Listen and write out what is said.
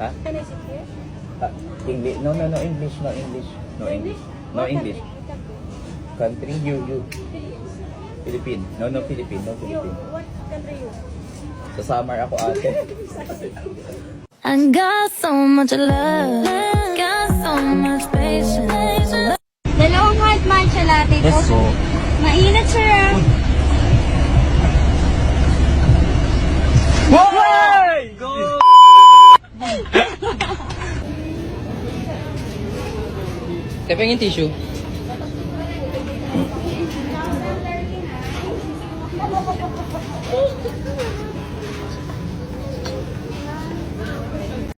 Ha? Can I sit here? English? No, English. No English. No English. No What English. country? Country? You. Philippine. No, Philippine. No, You, Philippine. what country you? Sa summer ako ate. I got so much love, got so much patience. Dalawang hot matcha latte po. Yes, so. Mainit, sir. Why? Go! Tepeng yung tissue.